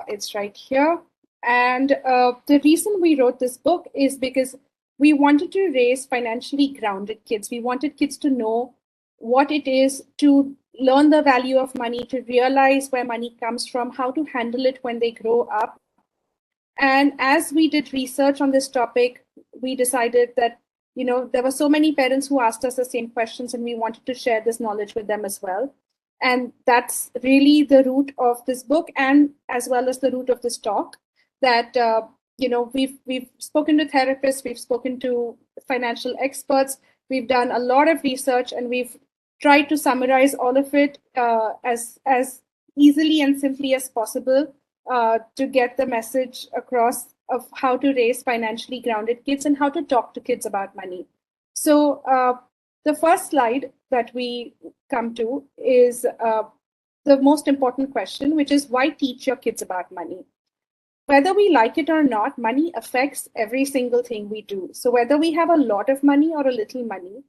It's right here. And the reason we wrote this book is because we wanted to raise financially grounded kids. We wanted kids to know what it is to learn the value of money, to realize where money comes from, how to handle it when they grow up. And as we did research on this topic, we decided that, there were so many parents who asked us the same questions, and we wanted to share this knowledge with them as well. And that's really the root of this book, and as well as the root of this talk, that we've spoken to therapists, we've spoken to financial experts, we've done a lot of research, and we've tried to summarize all of it as easily and simply as possible to get the message across of how to raise financially grounded kids and how to talk to kids about money. So the first slide that we come to is the most important question, which is why teach your kids about money? Whether we like it or not, money affects every single thing we do. So whether we have a lot of money or a little money,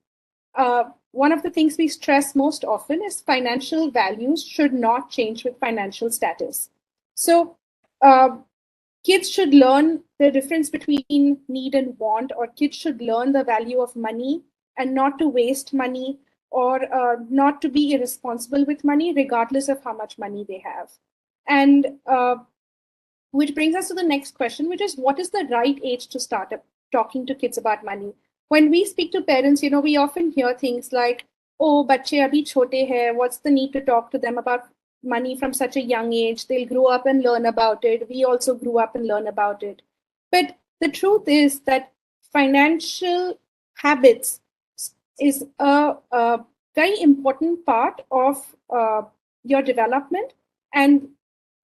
one of the things we stress most often is financial values should not change with financial status. So kids should learn the difference between need and want, or kids should learn the value of money and not to waste money, or not to be irresponsible with money, regardless of how much money they have. And which brings us to the next question, which is what is the right age to start talking to kids about money? When we speak to parents, we often hear things like, oh, bache abhi chote hai, what's the need to talk to them about money from such a young age? They'll grow up and learn about it. We also grew up and learn about it. But the truth is that financial habits is a very important part of your development. And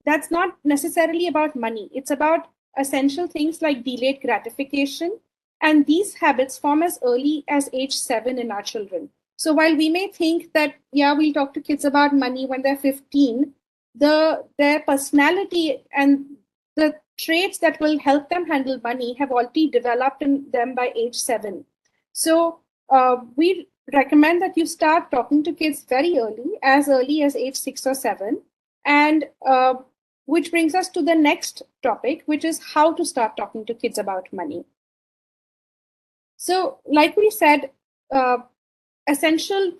that's not necessarily about money. It's about essential things like delayed gratification. And these habits form as early as age 7 in our children. So while we may think that, yeah, we'll talk to kids about money when they're 15, their personality and the traits that will help them handle money have already developed in them by age 7. So we recommend that you start talking to kids very early as age 6 or 7. And which brings us to the next topic, which is how to start talking to kids about money. So like we said, essential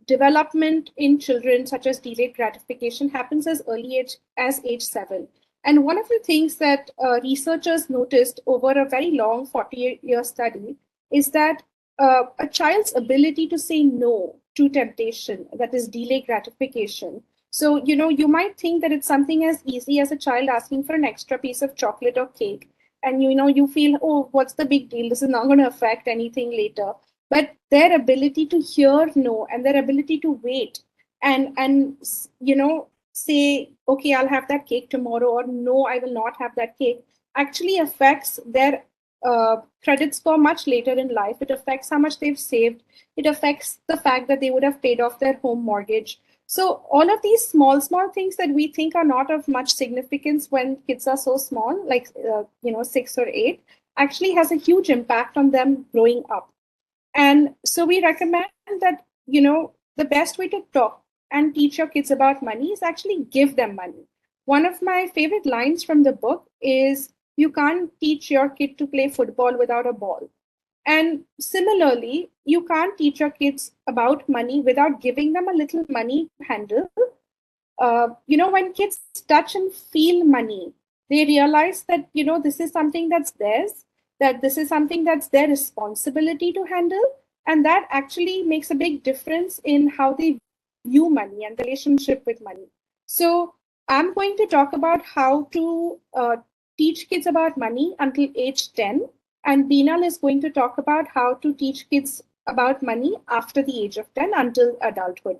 development in children, such as delayed gratification, happens as early as age 7. And one of the things that researchers noticed over a very long 40-year study is that a child's ability to say no to temptation, that is delayed gratification. So, you might think that it's something as easy as a child asking for an extra piece of chocolate or cake. And, you feel, oh, what's the big deal? This is not going to affect anything later. But their ability to hear no and their ability to wait and say, okay, I'll have that cake tomorrow, or no, I will not have that cake, actually affects their credit score much later in life. It affects how much they've saved. It affects the fact that they would have paid off their home mortgage. So all of these small things that we think are not of much significance when kids are so small, like 6 or 8, actually has a huge impact on them growing up. And so we recommend that, the best way to talk and teach your kids about money is actually give them money. One of my favorite lines from the book is, you can't teach your kid to play football without a ball. And similarly, you can't teach your kids about money without giving them a little money to handle. When kids touch and feel money, they realize that, this is something that's theirs, that this is something that's their responsibility to handle. And that actually makes a big difference in how they view money and the relationship with money. So I'm going to talk about how to teach kids about money until age 10. And Binal is going to talk about how to teach kids about money after the age of 10 until adulthood.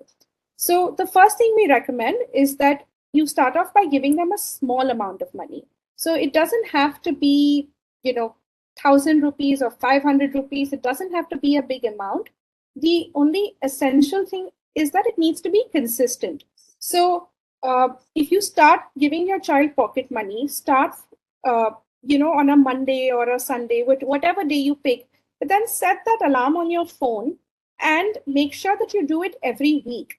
So the first thing we recommend is that you start off by giving them a small amount of money. So it doesn't have to be, 1,000 rupees or 500 rupees. It doesn't have to be a big amount. The only essential thing is that it needs to be consistent. So if you start giving your child pocket money, start on a Monday or a Sunday, whatever day you pick, but then set that alarm on your phone and make sure that you do it every week.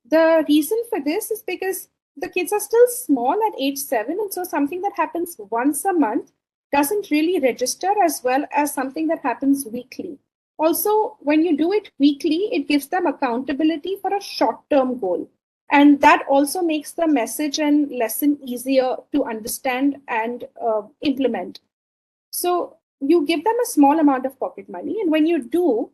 The reason for this is because the kids are still small at age 7. And so something that happens once a month doesn't really register as well as something that happens weekly. Also, when you do it weekly, it gives them accountability for a short term goal. And that also makes the message and lesson easier to understand and implement. So you give them a small amount of pocket money. And when you do,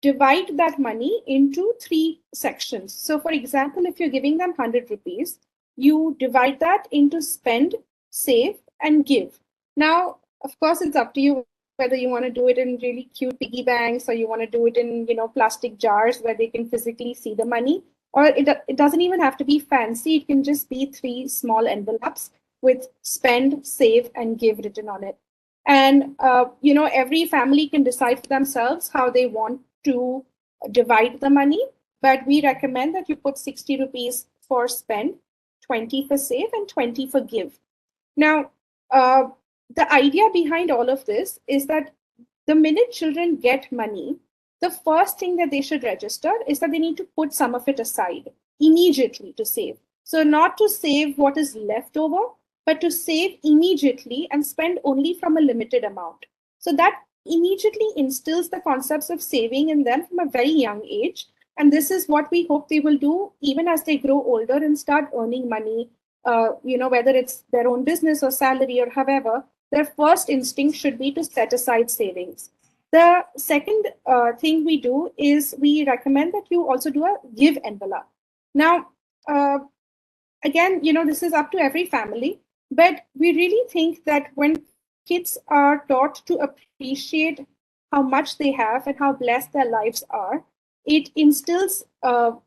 divide that money into three sections. So, for example, if you're giving them 100 rupees, you divide that into spend, save, and give. Now, of course, it's up to you whether you want to do it in really cute piggy banks or you want to do it in, plastic jars where they can physically see the money. Or it doesn't even have to be fancy. It can just be three small envelopes with spend, save, and give written on it. And every family can decide for themselves how they want to divide the money, but we recommend that you put 60 rupees for spend, 20 for save, and 20 for give. Now, uh, the idea behind all of this is that the minute children get money, the first thing that they should register is that they need to put some of it aside immediately to save. So, not to save what is left over, but to save immediately and spend only from a limited amount. So, that immediately instills the concepts of saving in them from a very young age. And this is what we hope they will do even as they grow older and start earning money, whether it's their own business or salary or however, their first instinct should be to set aside savings. The second thing we do is we recommend that you also do a give envelope. Now, uh, again, this is up to every family, but we really think that when kids are taught to appreciate how much they have and how blessed their lives are, it instills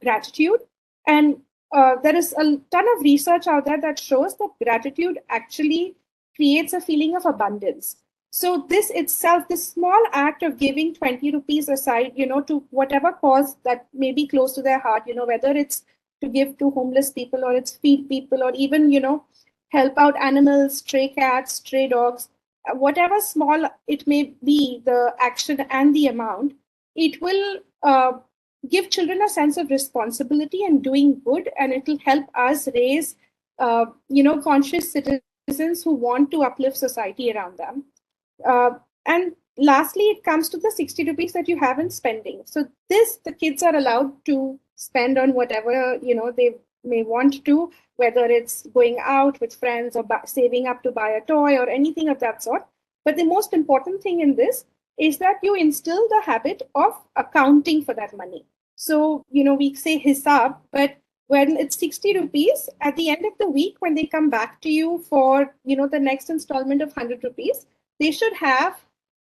gratitude. And there is a ton of research out there that shows that gratitude actually creates a feeling of abundance. So this itself, this small act of giving 20 rupees aside, to whatever cause that may be close to their heart, whether it's to give to homeless people or it's feed people or even, help out animals, stray cats, stray dogs, whatever small it may be, the action and the amount, it will give children a sense of responsibility and doing good, and it will help us raise, conscious citizens who want to uplift society around them. And lastly, it comes to the 60 rupees that you have in spending. So this, the kids are allowed to spend on whatever, they may want to, whether it's going out with friends or saving up to buy a toy or anything of that sort. But the most important thing in this is that you instill the habit of accounting for that money. So, we say hisab, but when it's 60 rupees, at the end of the week, when they come back to you for, the next installment of 100 rupees, they should have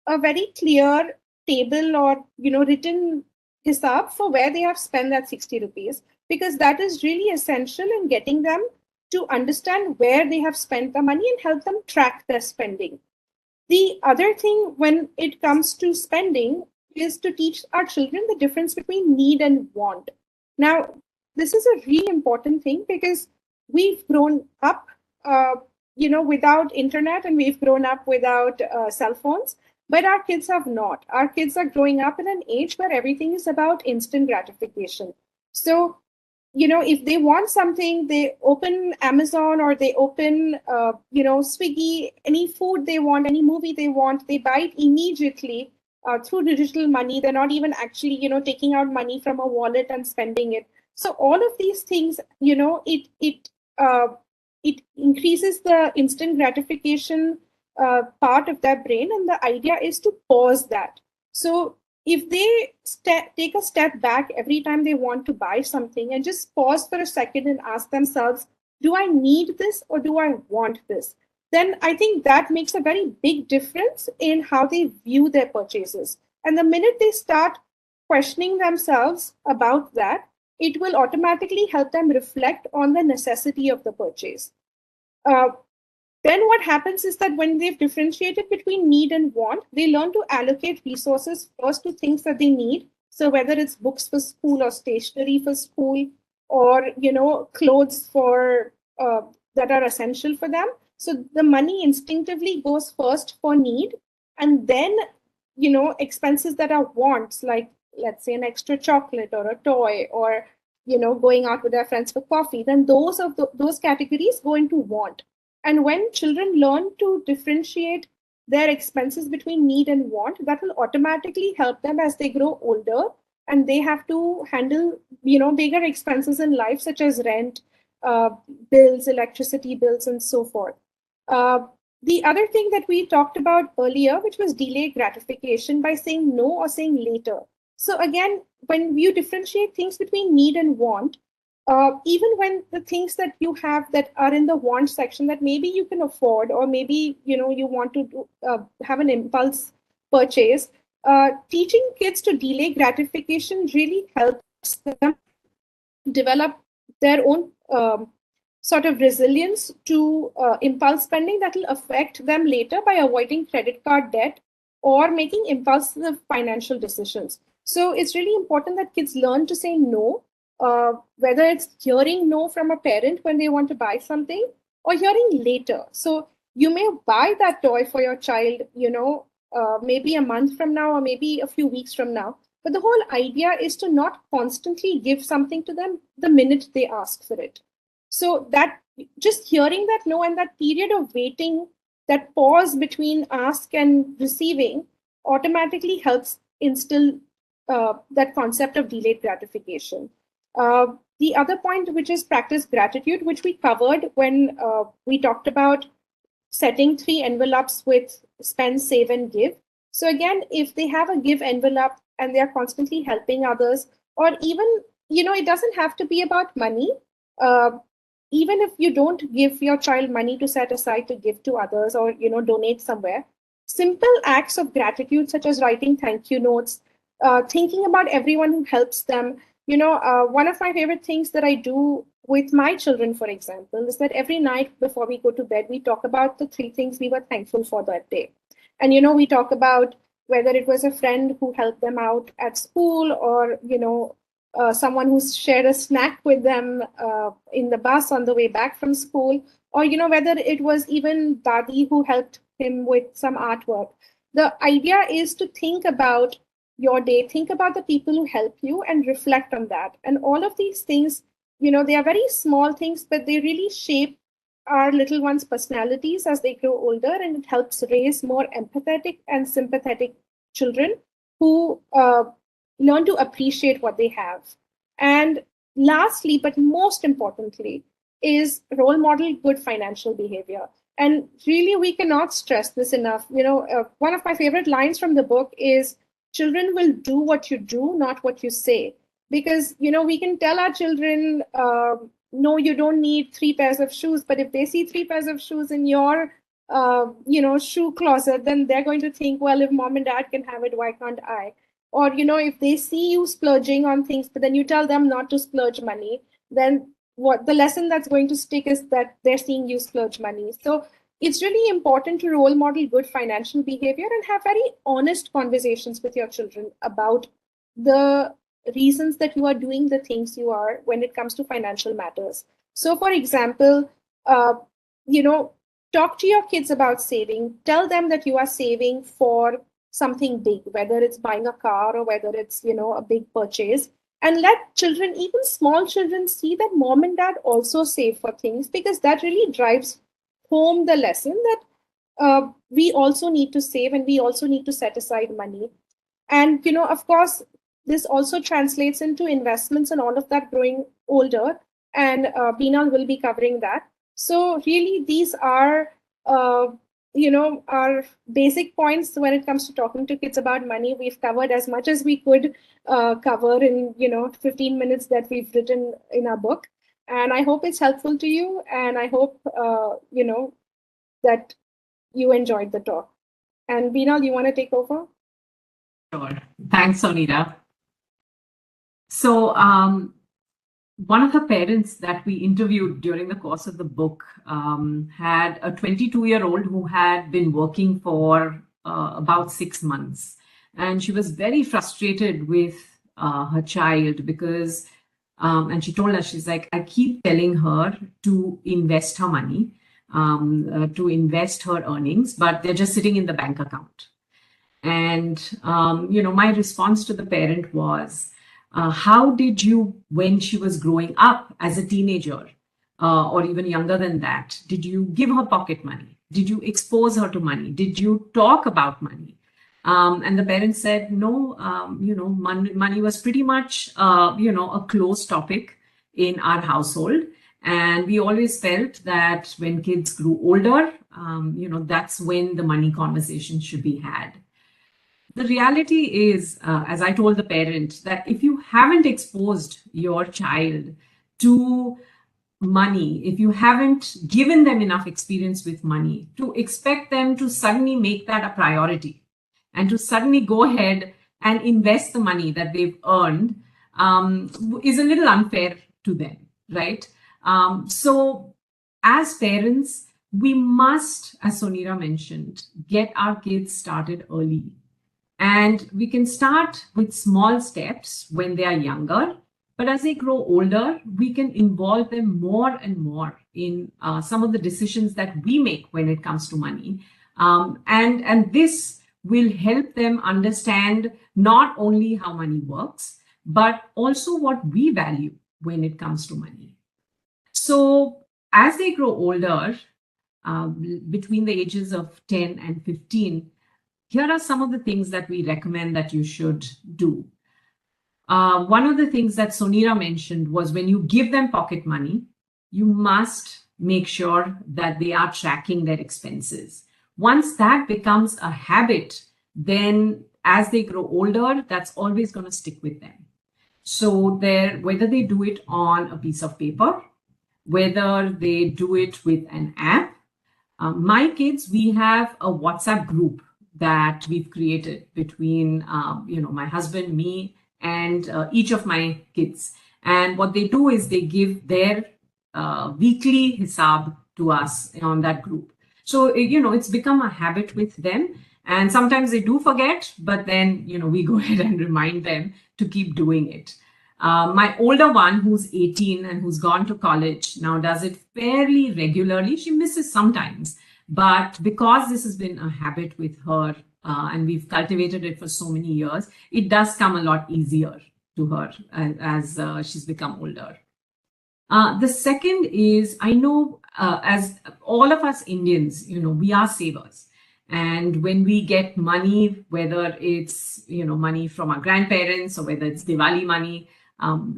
a very clear table or, written hisab for where they have spent that 60 rupees, because that is really essential in getting them to understand where they have spent the money and help them track their spending. The other thing when it comes to spending is to teach our children the difference between need and want. Now, this is a really important thing because we've grown up, without internet, and we've grown up without cell phones, but our kids have not. Our kids are growing up in an age where everything is about instant gratification. So, if they want something, they open Amazon or they open, Swiggy, any food they want, any movie they want, they buy it immediately through digital money. They're not even actually, taking out money from a wallet and spending it. So all of these things, it increases the instant gratification part of their brain, and the idea is to pause that. So if they take a step back every time they want to buy something and just pause for a second and ask themselves, do I need this or do I want this? Then I think that makes a very big difference in how they view their purchases. And the minute they start questioning themselves about that, it will automatically help them reflect on the necessity of the purchase. Uh, then what happens is that when they've differentiated between need and want, they learn to allocate resources first to things that they need. So whether it's books for school or stationery for school or, clothes for that are essential for them. So the money instinctively goes first for need, and then, expenses that are wants, like let's say an extra chocolate or a toy or going out with their friends for coffee, then those categories go into want. And when children learn to differentiate their expenses between need and want, that will automatically help them as they grow older and they have to handle bigger expenses in life, such as rent, uh, bills, electricity bills, and so forth. uh, the other thing that we talked about earlier, which was delayed gratification, by saying no or saying later. So again, when you differentiate things between need and want, even when the things that you have that are in the want section that maybe you can afford, or maybe you want to have an impulse purchase, teaching kids to delay gratification really helps them develop their own sort of resilience to impulse spending that will affect them later by avoiding credit card debt or making impulsive financial decisions. So it's really important that kids learn to say no, whether it's hearing no from a parent when they want to buy something or hearing later. So you may buy that toy for your child, maybe a month from now or maybe a few weeks from now. But the whole idea is to not constantly give something to them the minute they ask for it. So that just hearing that no and that period of waiting, that pause between ask and receiving, automatically helps instill that concept of delayed gratification. Uh, the other point, which is practice gratitude, which we covered when we talked about setting 3 envelopes with spend, save, and give. So again, if they have a give envelope and they're constantly helping others, or even, it doesn't have to be about money. Uh, Even if you don't give your child money to set aside to give to others or, donate somewhere, simple acts of gratitude, such as writing thank you notes, thinking about everyone who helps them. One of my favorite things that I do with my children, for example, is that every night before we go to bed, we talk about the 3 things we were thankful for that day. And, we talk about whether it was a friend who helped them out at school, or, someone who shared a snack with them in the bus on the way back from school, or, whether it was even Dadi who helped him with some artwork. The idea is to think about your day, think about the people who help you and reflect on that. And all of these things, they are very small things, but they really shape our little ones' personalities as they grow older, and it helps raise more empathetic and sympathetic children who learn to appreciate what they have. And lastly, but most importantly, is role model good financial behavior. And really, we cannot stress this enough. One of my favorite lines from the book is, children will do what you do, not what you say. Because, we can tell our children, no, you don't need 3 pairs of shoes. But if they see 3 pairs of shoes in your, shoe closet, then they're going to think, well, if mom and dad can have it, why can't I? Or, if they see you splurging on things, but then you tell them not to splurge money, then what the lesson that's going to stick is that they're seeing you splurge money. So it's really important to role model good financial behavior and have very honest conversations with your children about the reasons that you are doing the things you are when it comes to financial matters. So, for example, uh, you know, talk to your kids about saving. Tell them that you are saving for something big, whether it's buying a car or whether it's, a big purchase. And let children, even small children, see that mom and dad also save for things, because that really drives home the lesson that we also need to save and we also need to set aside money. And, of course, this also translates into investments and all of that growing older. And Binal will be covering that. So really, these are, our basic points when it comes to talking to kids about money. We've covered as much as we could cover in, 15 minutes that we've written in our book. And I hope it's helpful to you. And I hope, that you enjoyed the talk. And Binal, you want to take over? Sure. Thanks, Soneera. So, one of the parents that we interviewed during the course of the book had a 22-year-old who had been working for about 6 months. And she was very frustrated with her child because, and she told us, she's like, I keep telling her to invest her money, to invest her earnings, but they're just sitting in the bank account. And, my response to the parent was, How did you, when she was growing up as a teenager, or even younger than that, did you give her pocket money? Did you expose her to money? Did you talk about money? And the parents said, no, money was pretty much, a closed topic in our household. And we always felt that when kids grew older, that's when the money conversation should be had. The reality is, as I told the parent, that if you haven't exposed your child to money, if you haven't given them enough experience with money, to expect them to suddenly make that a priority and to suddenly go ahead and invest the money that they've earned is a little unfair to them, right? So, as parents, we must, as Soneera mentioned, get our kids started early. And we can start with small steps when they are younger, but as they grow older, we can involve them more and more in some of the decisions that we make when it comes to money. And this will help them understand not only how money works, but also what we value when it comes to money. So as they grow older, between the ages of 10 and 15, here are some of the things that we recommend that you should do. One of the things that Soneera mentioned was when you give them pocket money, you must make sure that they are tracking their expenses. Once that becomes a habit, then as they grow older, that's always going to stick with them. So whether they do it on a piece of paper, whether they do it with an app. My kids, we have a WhatsApp group that we've created between my husband, me, and each of my kids. And what they do is they give their weekly hisab to us on that group. So it's become a habit with them. And sometimes they do forget, but then we go ahead and remind them to keep doing it. My older one, who's 18 and who's gone to college, now does it fairly regularly. She misses sometimes, but because this has been a habit with her and we've cultivated it for so many years, it does come a lot easier to her as she's become older. The second is, I know as all of us Indians, we are savers. And when we get money, whether it's money from our grandparents or whether it's Diwali money,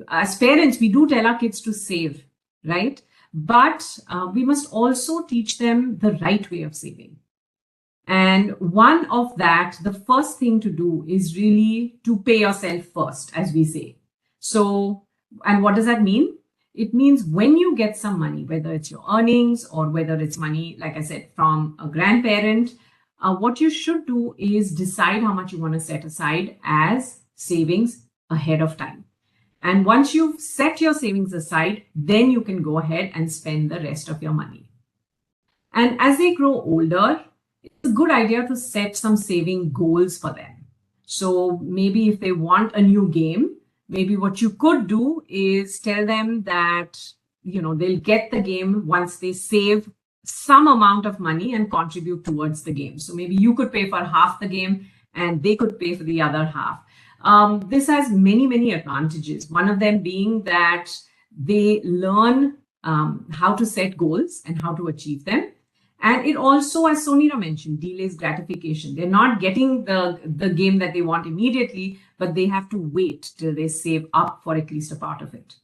as parents, we do tell our kids to save, right? But we must also teach them the right way of saving. And one of that, the first thing to do is really to pay yourself first, as we say. So, and what does that mean? It means when you get some money, whether it's your earnings or whether it's money, like I said, from a grandparent, what you should do is decide how much you want to set aside as savings ahead of time. And once you've set your savings aside, then you can go ahead and spend the rest of your money. And as they grow older, it's a good idea to set some saving goals for them. So maybe if they want a new game, maybe what you could do is tell them that, they'll get the game once they save some amount of money and contribute towards the game. So maybe you could pay for half the game and they could pay for the other half. This has many, many advantages. One of them being that they learn how to set goals and how to achieve them. And it also, as Soneera mentioned, delays gratification. They're not getting the game that they want immediately, but they have to wait till they save up for at least a part of it.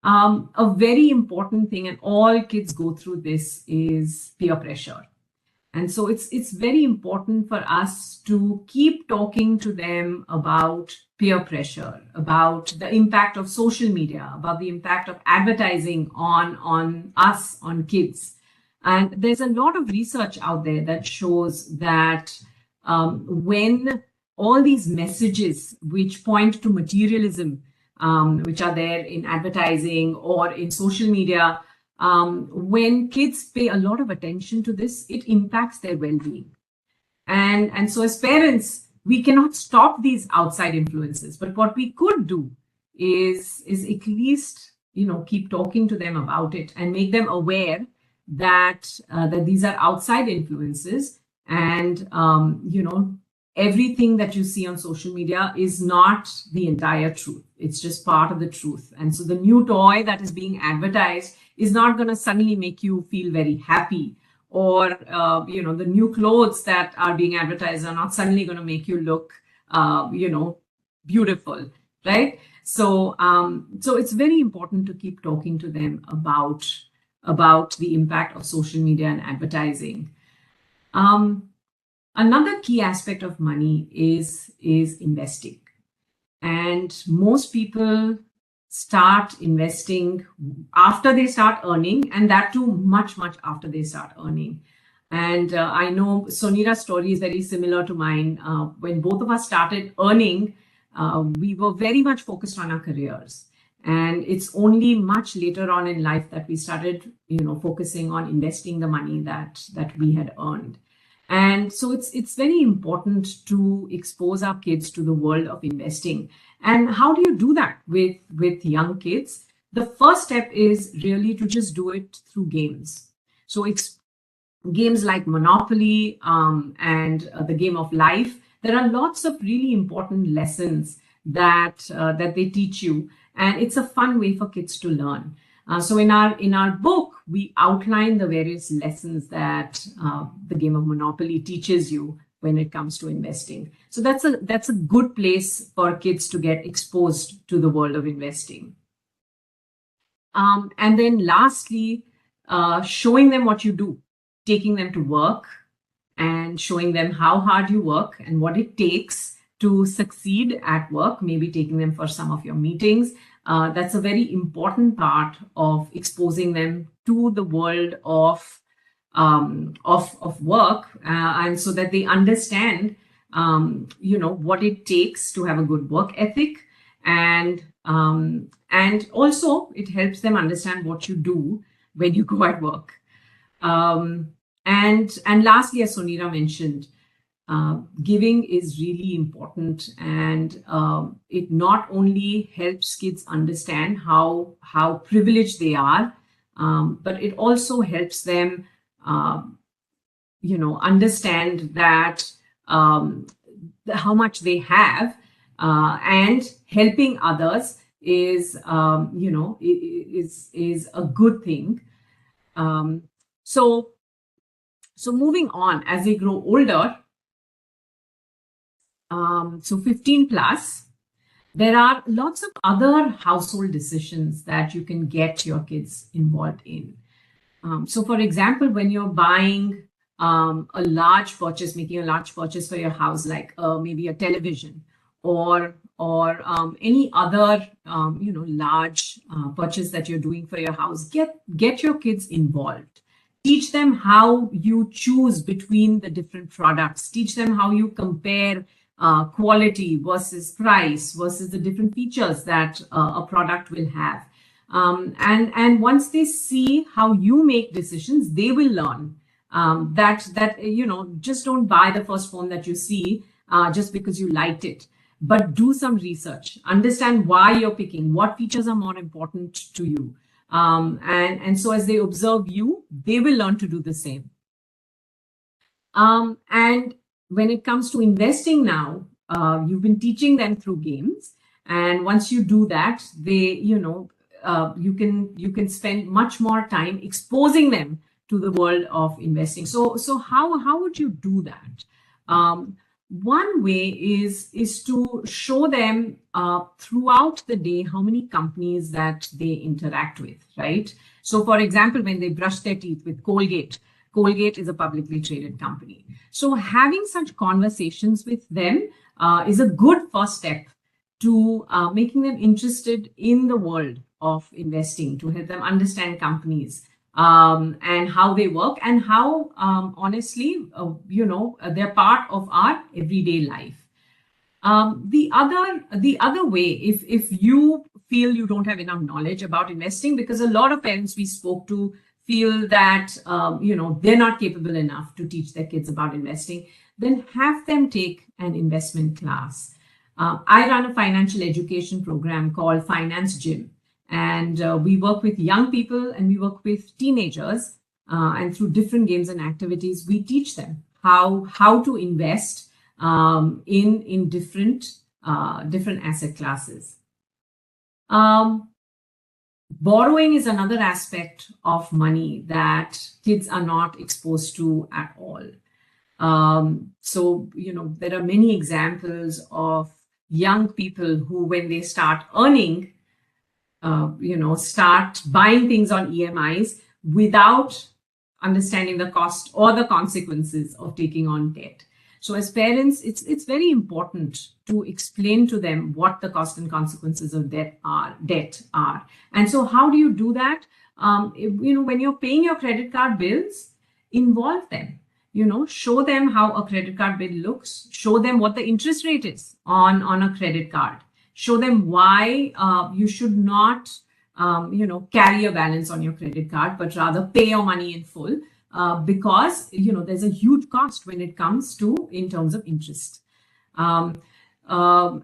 A very important thing, and all kids go through this, is peer pressure. And so it's very important for us to keep talking to them about peer pressure, about the impact of social media, about the impact of advertising on us, on kids. And there's a lot of research out there that shows that when all these messages which point to materialism, which are there in advertising or in social media, when kids pay a lot of attention to this, it impacts their well-being. And so as parents, we cannot stop these outside influences, but what we could do is at least, keep talking to them about it and make them aware that these are outside influences and, everything that you see on social media is not the entire truth. It's just part of the truth. And so the new toy that is being advertised is not going to suddenly make you feel very happy, or the new clothes that are being advertised are not suddenly going to make you look beautiful, right? So it's very important to keep talking to them about the impact of social media and advertising. Another key aspect of money is investing. And most people start investing after they start earning, and that too much after they start earning. And I know Soneera's story is very similar to mine. When both of us started earning, we were very much focused on our careers. And it's only much later on in life that we started, focusing on investing the money that we had earned. And so it's very important to expose our kids to the world of investing. And how do you do that with young kids? The first step is really to just do it through games. So it's games like Monopoly and the game of life. There are lots of really important lessons that they teach you, and it's a fun way for kids to learn. So in our book, we outline the various lessons that the game of Monopoly teaches you when it comes to investing. So that's a good place for kids to get exposed to the world of investing. And then lastly, showing them what you do, taking them to work and showing them how hard you work and what it takes to succeed at work, maybe taking them for some of your meetings. That's a very important part of exposing them to the world of work, and so that they understand, what it takes to have a good work ethic, and also it helps them understand what you do when you go at work. And lastly, as Soneera mentioned, giving is really important, and it not only helps kids understand how privileged they are, but it also helps them understand that how much they have, and helping others is a good thing. So moving on, as they grow older, so 15 plus, there are lots of other household decisions that you can get your kids involved in. So for example, when you're buying a large purchase, making a large purchase for your house, like maybe a television or any other large purchase that you're doing for your house, get your kids involved. Teach them how you choose between the different products. Teach them how you compare quality versus price versus the different features that a product will have. And once they see how you make decisions, they will learn that just don't buy the first phone that you see just because you liked it, but do some research, understand why you're picking, what features are more important to you. And so as they observe you, they will learn to do the same. And when it comes to investing now, you've been teaching them through games. And once you do that, they, you can spend much more time exposing them to the world of investing. So how would you do that? One way is to show them throughout the day how many companies that they interact with, right? So for example, when they brush their teeth with Colgate is a publicly traded company. So having such conversations with them is a good first step to making them interested in the world of investing, to help them understand companies and how they work, and how honestly, they're part of our everyday life. The other way, if you feel you don't have enough knowledge about investing, because a lot of parents we spoke to feel that they're not capable enough to teach their kids about investing, then have them take an investment class. I run a financial education program called Finance Gym, and we work with young people and we work with teenagers, and through different games and activities, we teach them how to invest in different asset classes. Borrowing is another aspect of money that kids are not exposed to at all. So, there are many examples of young people who, when they start earning, start buying things on EMIs without understanding the cost or the consequences of taking on debt. So as parents, it's very important to explain to them what the cost and consequences of debt are. And so how do you do that? When you're paying your credit card bills, involve them. Show them how a credit card bill looks. Show them what the interest rate is on a credit card. Show them why you should not, carry a balance on your credit card, but rather pay your money in full. Because there's a huge cost when it comes to in terms of interest, and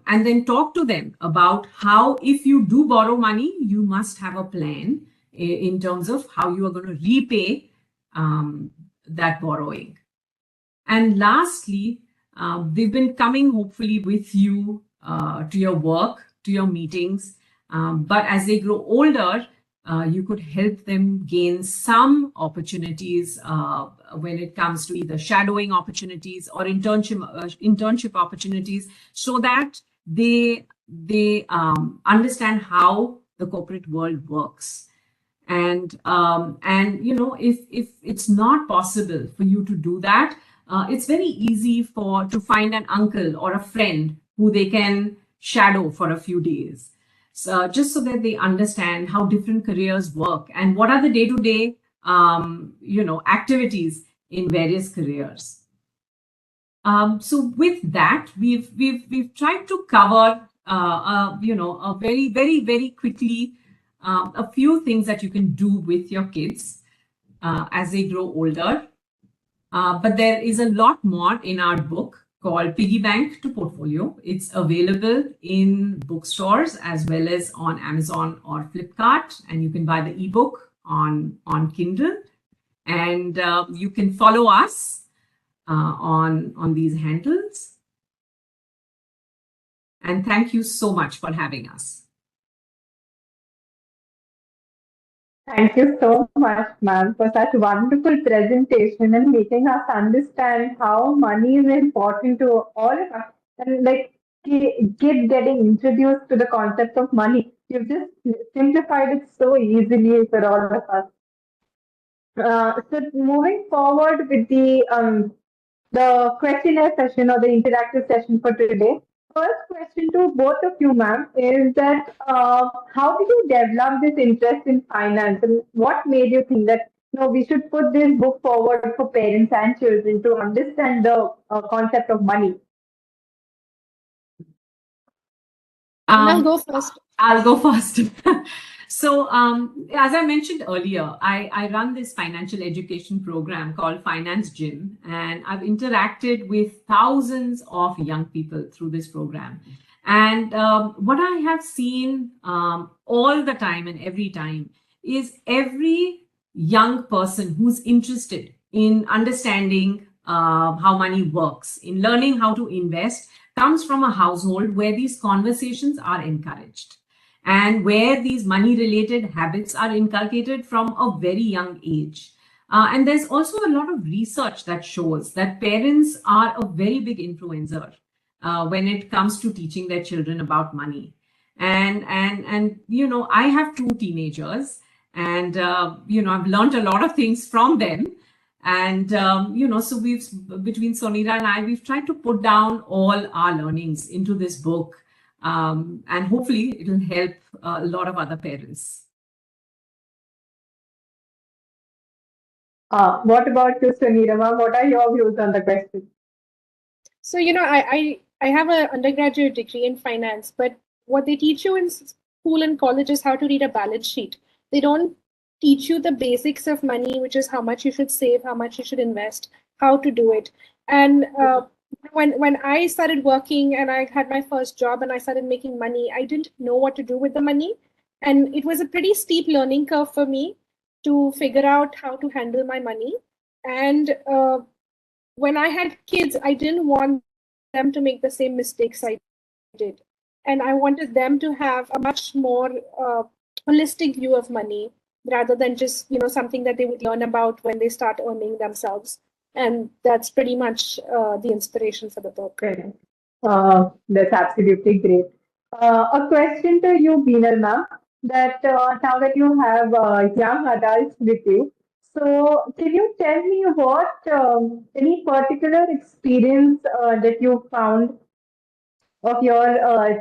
then talk to them about how, if you do borrow money, you must have a plan in terms of how you are going to repay that borrowing. And lastly, they've been coming hopefully with you to your work, to your meetings, but as they grow older, you could help them gain some opportunities when it comes to either shadowing opportunities or internship opportunities, so that they understand how the corporate world works. And if it's not possible for you to do that, it's very easy to find an uncle or a friend who they can shadow for a few days. So just so that they understand how different careers work and what are the day-to-day, activities in various careers. So with that, we've tried to cover, a very, very, very quickly, a few things that you can do with your kids as they grow older. But there is a lot more in our book called Piggy Bank to Portfolio. It's available in bookstores as well as on Amazon or Flipkart, and you can buy the ebook on Kindle. And you can follow us on these handles. And thank you so much for having us. Thank you so much, ma'am, for such wonderful presentation and making us understand how money is important to all of us. And like kids getting introduced to the concept of money, you've just simplified it so easily for all of us. So moving forward with the questionnaire session or the interactive session for today. First question to both of you, ma'am, is that how did you develop this interest in finance, and what made you think that we should put this book forward for parents and children to understand the concept of money? I'll go first. I'll go first. So, as I mentioned earlier, I run this financial education program called Finance Gym, and I've interacted with thousands of young people through this program. And what I have seen all the time and every time is every young person who's interested in understanding how money works, in learning how to invest, comes from a household where these conversations are encouraged and where these money-related habits are inculcated from a very young age. And there's also a lot of research that shows that parents are a very big influencer when it comes to teaching their children about money. And I have two teenagers, and I've learned a lot of things from them. And so between Soneera and I, we've tried to put down all our learnings into this book. And hopefully it'll help a lot of other parents. What about you, Soneera? What are your views on the question? So, I have an undergraduate degree in finance, but what they teach you in school and college is how to read a balance sheet. They don't teach you the basics of money, which is how much you should save, how much you should invest, how to do it. And when I started working and I had my first job and I started making money, I didn't know what to do with the money. And it was a pretty steep learning curve for me to figure out how to handle my money. And when I had kids, I didn't want them them to make the same mistakes I did. And I wanted them to have a much more holistic view of money rather than just, something that they would learn about when they start earning themselves. And that's pretty much the inspiration for the book. Correct. That's absolutely great. A question to you, Binal ma'am, that now that you have young adults with you, so can you tell me what any particular experience that you found of your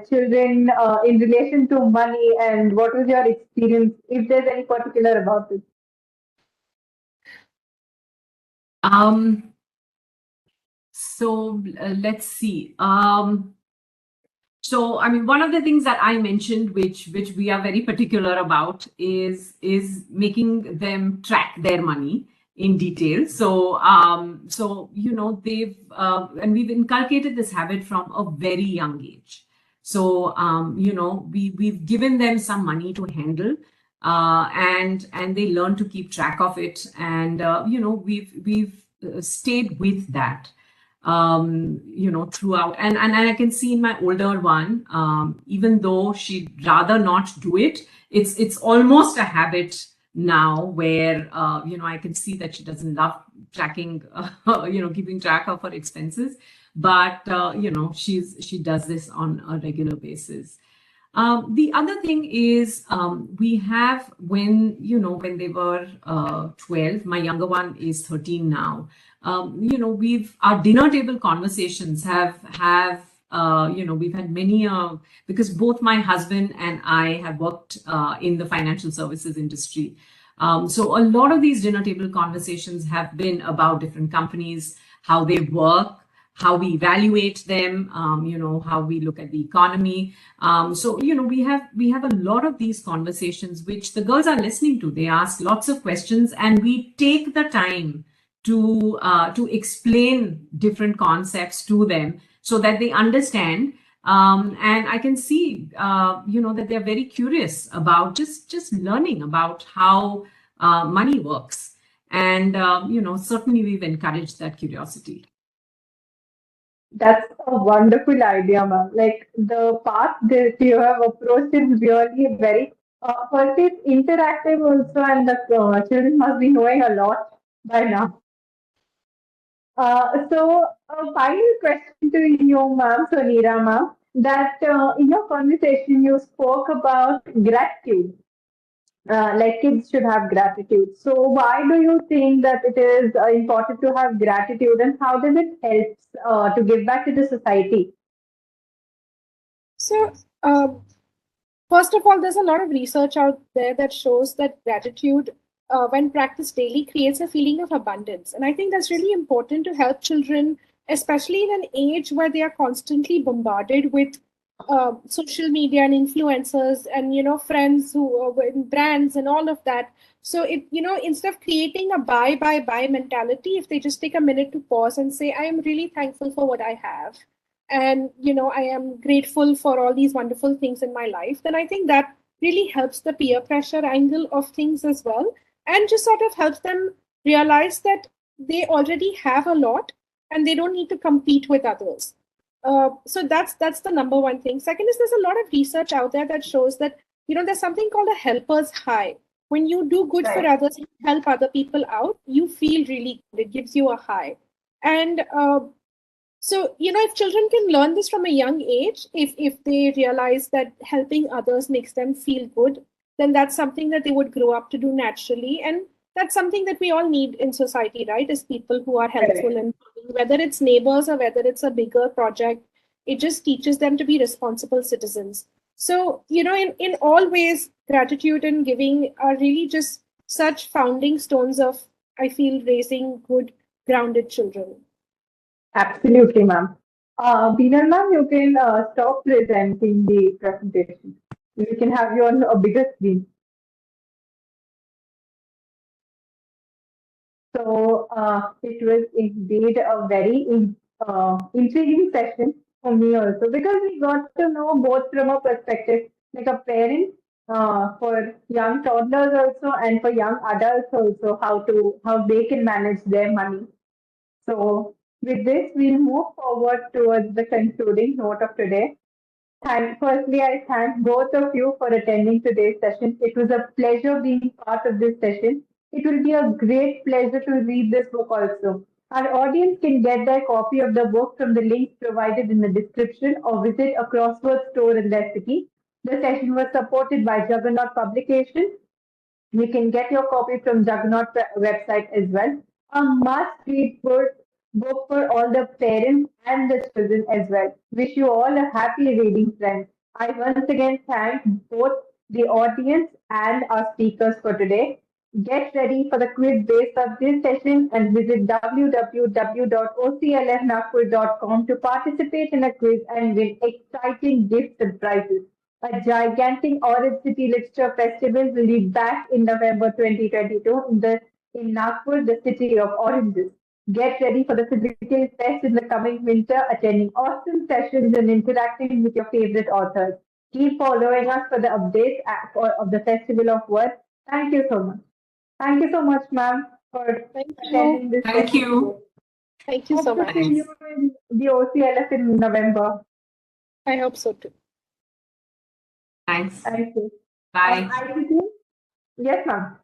children in relation to money, and what was your experience, if there's any particular about it? Um, so let's see. So, I mean, one of the things that I mentioned, which we are very particular about, is making them track their money in detail. So, they've and we've inculcated this habit from a very young age. So, we've given them some money to handle, and they learn to keep track of it, and we've stayed with that throughout. And I can see in my older one, even though she'd rather not do it, it's almost a habit now where, I can see that she doesn't love tracking, keeping track of her expenses, but, she does this on a regular basis. The other thing is we have when they were 12, my younger one is 13 now. We've our dinner table conversations have we've had many because both my husband and I have worked in the financial services industry. So a lot of these dinner table conversations have been about different companies, how they work, how we evaluate them, how we look at the economy. So we have a lot of these conversations which the girls are listening to. They ask lots of questions, and we take the time to explain different concepts to them so that they understand. And I can see, that they're very curious about just learning about how money works. And, certainly we've encouraged that curiosity. That's a wonderful idea, ma'am. Like the path that you have approached is really very, first it's interactive also, and the children must be knowing a lot by now. So, a final question to you, ma'am, Soneera, ma'am, that in your conversation you spoke about gratitude. Like kids should have gratitude. So, why do you think that it is important to have gratitude, and how does it help to give back to the society? So, first of all, there's a lot of research out there that shows that gratitude, when practiced daily, creates a feeling of abundance. And I think that's really important to help children, especially in an age where they are constantly bombarded with social media and influencers and friends who with brands and all of that. So it instead of creating a buy mentality, if they just take a minute to pause and say, I am really thankful for what I have, and I am grateful for all these wonderful things in my life, then I think that really helps the peer pressure angle of things as well, and just sort of helps them realize that they already have a lot and they don't need to compete with others. So that's the number one thing. Second is, there's a lot of research out there that shows that there's something called a helper's high. When you do good for Right. others, you help other people out, you feel really good. It gives you a high. And so, if children can learn this from a young age, if they realize that helping others makes them feel good, then that's something that they would grow up to do naturally. And that's something that we all need in society, right? As people who are helpful, Correct. and whether it's neighbors or whether it's a bigger project, it just teaches them to be responsible citizens. So, in all ways, gratitude and giving are really just such founding stones of, I feel, raising good, grounded children. Absolutely, ma'am. Binal ma'am, you can stop presenting the presentation. You can have you on a bigger screen. So it was indeed a very intriguing session for me also, because we got to know both from a perspective, like a parent for young toddlers also, and for young adults also, how they can manage their money. So With this, we'll move forward towards the concluding note of today. Firstly, I thank both of you for attending today's session. It was a pleasure being part of this session. It will be a great pleasure to read this book also. Our audience can get their copy of the book from the links provided in the description or visit a crossword store in their city. The session was supported by Juggernaut Publications. You can get your copy from Juggernaut website as well. A must-read book for all the parents and the children as well. Wish you all a happy reading, friends. I once again thank both the audience and our speakers for today. Get ready for the quiz based of this session and visit www.oclfnagpur.com to participate in a quiz and win exciting gifts and prizes. A gigantic Orange City Literature Festival will be back in November 2022 in Nagpur, the city of oranges. Get ready for the physical fest in the coming winter, attending awesome sessions and interacting with your favorite authors. Keep following us for the updates of the Festival of Words. Thank you so much. Thank you so much, ma'am, for Thank you. attending this Thank session. you. Thank you so Hope to much. see you in the OCLF in November. I hope so too. Thanks. Thank you. Bye. ICT? Yes, ma'am.